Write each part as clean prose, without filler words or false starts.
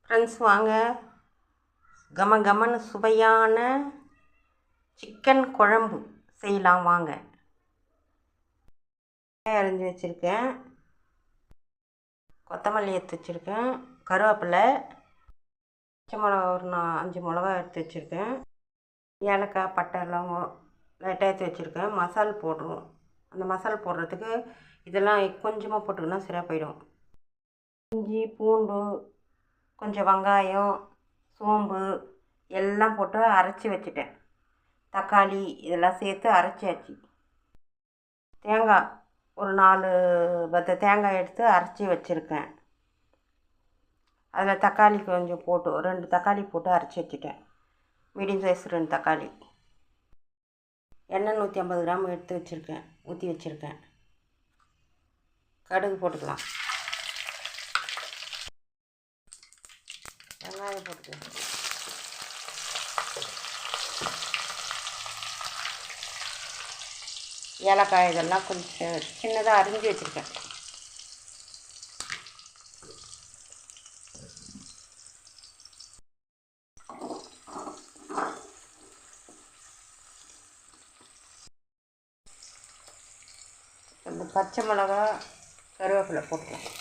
Friends வாங்க, கம கமன்னு சுவையான சிக்கன் குழம்பு செய்யலாம் வாங்க. அரிஞ்சு வச்சுருக்கேன், கொத்தமல்லி எடுத்து வச்சுருக்கேன், கருவேப்பிலை, பச்சை மிளகா ஒரு 5 மிளகா எடுத்து வச்சுருக்கேன், ஏலக்காய், பட்டை, லவங்கம் லைட்டாக எடுத்து வச்சுருக்கேன். மசால் போடுறோம். அந்த மசால் போடுறதுக்கு இதெல்லாம் கொஞ்சமாக போட்டுக்கினா சரியாக போயிடும். இஞ்சி, பூண்டு, கொஞ்சம் வெங்காயம், சோம்பு எல்லாம் போட்டு அரைச்சி வச்சுட்டேன். தக்காளி இதெல்லாம் சேர்த்து அரைச்சாச்சு. தேங்காய் ஒரு 4 பத்த தேங்காய் எடுத்து அரைச்சி வச்சுருக்கேன். அதில் தக்காளி கொஞ்சம் போட்டு 2 தக்காளி போட்டு அரைச்சி வச்சுட்டேன். மீடியம் சைஸ் 2 தக்காளி. எண்ணெய் 150 கிராம் எடுத்து வச்சுருக்கேன், ஊற்றி வச்சுருக்கேன். கடுகு போட்டுக்கலாம், வெங்காயம் போட்டுக்கலாம், ஏலக்காய் இதெல்லாம் கொஞ்சம் சின்னதாக அரிஞ்சு வச்சுருக்கேன். இந்த பச்சை மிளகா, கருவேப்பிலை போட்டுக்கலாம்.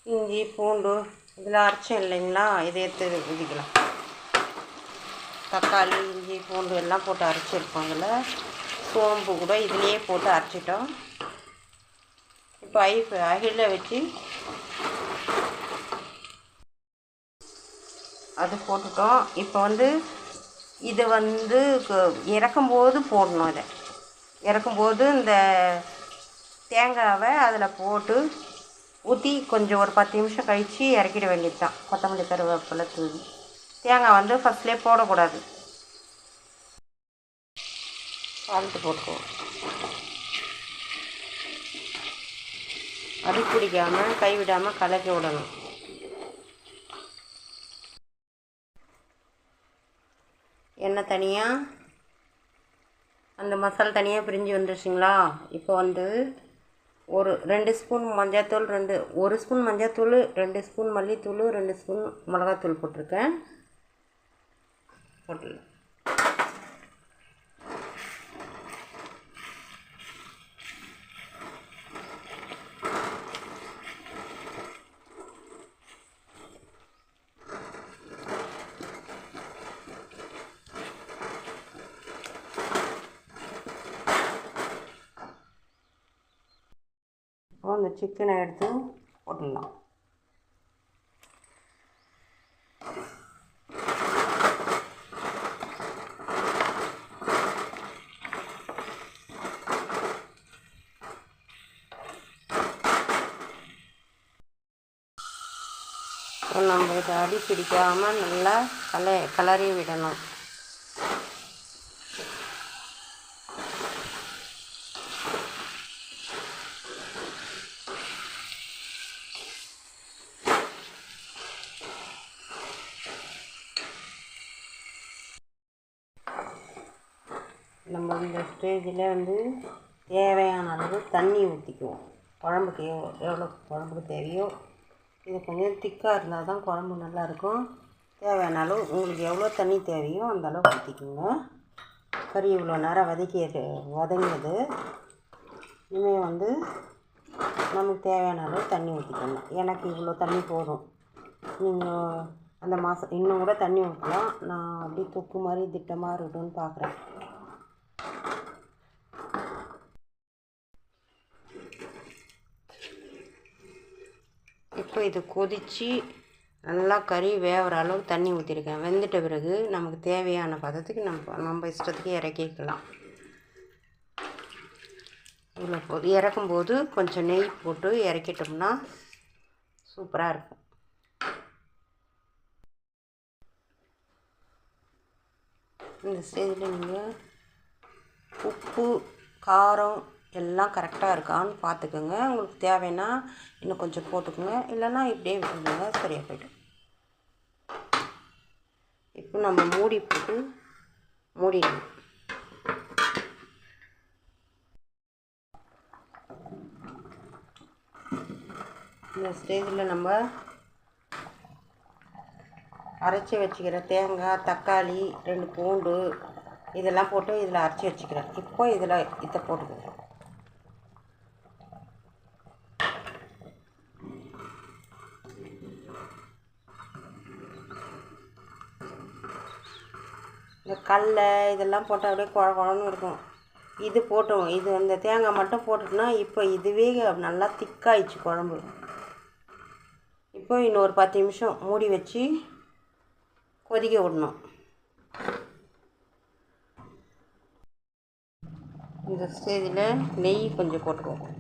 இஞ்சி, பூண்டு இதில் அரைச்சோம் இல்லைங்களா, இதை எடுத்து ஊதிக்கலாம். தக்காளி, இஞ்சி, பூண்டு எல்லாம் போட்டு அரைச்சிருக்கோம். இதில் சோம்பு கூட இதுலேயே போட்டு அரைச்சிட்டோம். இப்போ அகில வச்சு அது போட்டுட்டோம். இப்போ இதை இறக்கும்போது போடணும். இதை இறக்கும்போது இந்த தேங்காவை அதில் போட்டு ஊற்றி கொஞ்சம் ஒரு 10 நிமிஷம் கழித்து இறக்கிட வேண்டியது தான். கொத்தமல்லி, கருவேப்பிலை தூவி. தேங்காய் ஃபஸ்ட்லேயே போடக்கூடாது. சால்ட்டு போட்டுக்குவோம். அடி பிடிக்காமல் கைவிடாமல் கலக்கி விடணும். எண்ணெய் தனியாக, அந்த மசாலா தனியாக பிரிஞ்சு வந்துருச்சுங்களா. இப்போ ஒரு 2 ஸ்பூன் மஞ்சள்தூள், 1 ஸ்பூன் மஞ்சள்தூள், 2 ஸ்பூன் மல்லித்தூள், 2 ஸ்பூன் மிளகாத்தூள் போட்டிருக்கேன். போட்டுடலாம். இப்போ இந்த சிக்கனை எடுத்து போட்டுடலாம். நம்ம இதை அடி பிடிக்காமல் நல்லா கலரி விடணும். நம்ம இந்த ஸ்டேஜில் தேவையான அளவு தண்ணி ஊற்றிக்குவோம். குழம்புக்கு எவ்வளோ குழம்புக்கு தேவையோ. இது கொஞ்சம் திக்காக இருந்தால் தான் குழம்பு நல்லாயிருக்கும். தேவையான அளவு உங்களுக்கு எவ்வளோ தண்ணி தேவையோ அந்த அளவு ஊற்றிக்குங்க. கறி இவ்வளோ நேரம் வதங்கியது. இனிமேல் நமக்கு தேவையான அளவு தண்ணி ஊற்றிக்கணும். எனக்கு இவ்வளோ தண்ணி போதும். நீங்கள் அந்த இன்னும் கூட தண்ணி ஊற்றலாம். நான் அப்படி தொக்கு மாதிரி திட்டமாக இருக்கட்டும்னு பார்க்குறேன். இப்போ இது கொதித்து நல்லா கறி வேகிற அளவு தண்ணி ஊற்றிருக்கேன். வெந்துட்ட பிறகு நமக்கு தேவையான பதத்துக்கு நம்ம இஷ்டத்துக்கு இறக்கிக்கலாம். இதில் இறக்கும்போது கொஞ்சம் நெய் போட்டு இறக்கிட்டோம்னா சூப்பராக இருக்கும். இந்த ஸ்டேஜில் நீங்கள் உப்பு, காரம் எல்லாம் கரெக்டாக இருக்கான்னு பார்த்துக்கோங்க. உங்களுக்கு தேவைன்னா இன்னும் கொஞ்சம் போட்டுக்கோங்க, இல்லைன்னா இப்படியே விட்டுருங்க, சரியாக போய்டும். இப்போ நம்ம மூடி போட்டு மூடிடணும். இந்த ஸ்டேஜில் நம்ம அரைச்சி வச்சுக்கிற தேங்காய், தக்காளி, 2 பூண்டு இதெல்லாம் போட்டு இதில் அரைச்சி வச்சுக்கிறேன். இப்போ இதில் இதை போட்டுக்கிறேன். இந்த கடல இதெல்லாம் போட்டால் அப்படியே குழ குழன்னு இருக்கும். இது போட்டோம், இது அந்த தேங்காய் மட்டும் போட்டுட்டுனா இப்போ இதுவே நல்லா திக்காயிடுச்சு குழம்பு. இப்போ இன்னொரு 10 நிமிஷம் மூடி வச்சு கொதிக்க விடணும். இந்த ஸ்டேஜில் நெய் கொஞ்சம் போட்டுக்குவோம்.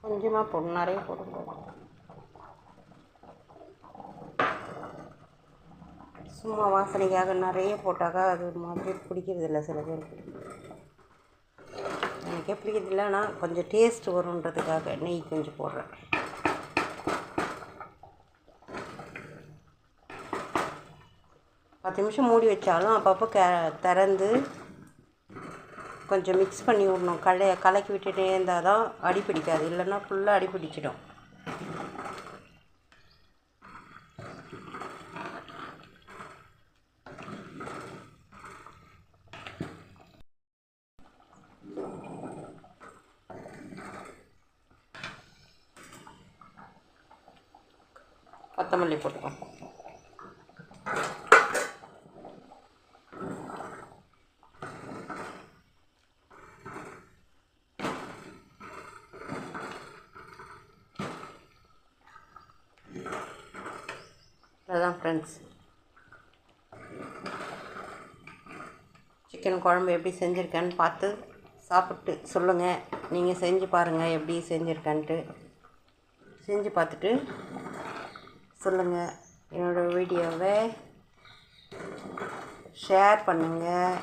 கொஞ்சமாக போடணும், நிறைய போட்டுக்குவோம். சும்மா வாசனைக்காக நிறைய போட்டாக்கா அது ஒரு மாதிரி பிடிக்கிறதில்ல சில பேருக்கு. எனக்கே பிடிக்கிறதில்ல, ஆனால் கொஞ்சம் டேஸ்ட் வருன்றதுக்காக நெய் கொஞ்சம் போடுறேன். பத்து நிமிஷம் மூடி வச்சாலும் அப்பப்போ திறந்து கொஞ்சம் மிக்ஸ் பண்ணி விடணும். கலக்கி விட்டுட்டே இருந்தால் தான் அடி பிடிக்காது, இல்லைன்னா ஃபுல்லாக அடி பிடிச்சிடும். கொத்தமல்லி போட்டுக்கோ. அதுதான் ஃப்ரெண்ட்ஸ், சிக்கன் குழம்பு எப்படி செஞ்சுருக்கேன்னு பார்த்து சாப்பிட்டு சொல்லுங்கள். நீங்கள் செஞ்சு பாருங்கள் எப்படி செஞ்சுருக்கேன்ட்டு. செஞ்சு பார்த்துட்டு சொல்லுங்கள். என்னோடய வீடியோவை ஷேர் பண்ணுங்கள்.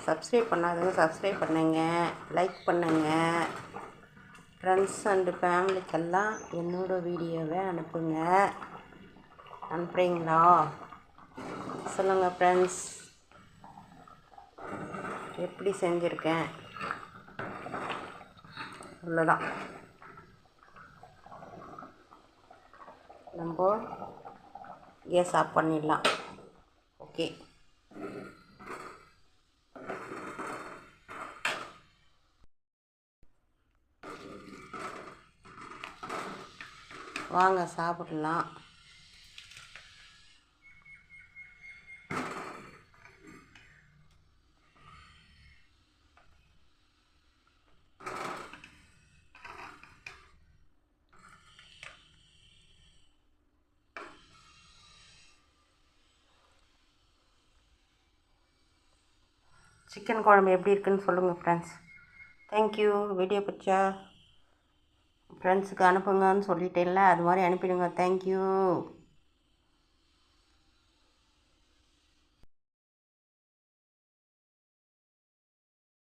சப்ஸ்கிரைப் பண்ணாதவங்க சப்ஸ்கிரைப் பண்ணுங்கள், லைக் பண்ணுங்கள். ஃப்ரெண்ட்ஸ் அண்டு ஃபேமிலிக்கெல்லாம் என்னோடய வீடியோவை அனுப்புங்க. அனுப்புகிறீங்களா? சொல்லுங்கள் ஃப்ரெண்ட்ஸ், எப்படி செஞ்சுருக்கேன். அவ்வளோதான், நம்ம கேஸ் ஆஃப் பண்ணிடலாம். ஓகே, வாங்க சாப்பிடலாம். சிக்கன் குழம்பு எப்படி இருக்குன்னு சொல்லுங்கள் ஃப்ரெண்ட்ஸ். தேங்க்யூ. வீடியோ பிடிச்சா ஃப்ரெண்ட்ஸுக்கு அனுப்புங்கன்னு சொல்லிட்டேன்ல, அது மாதிரி அனுப்பிடுங்க. தேங்க்யூ.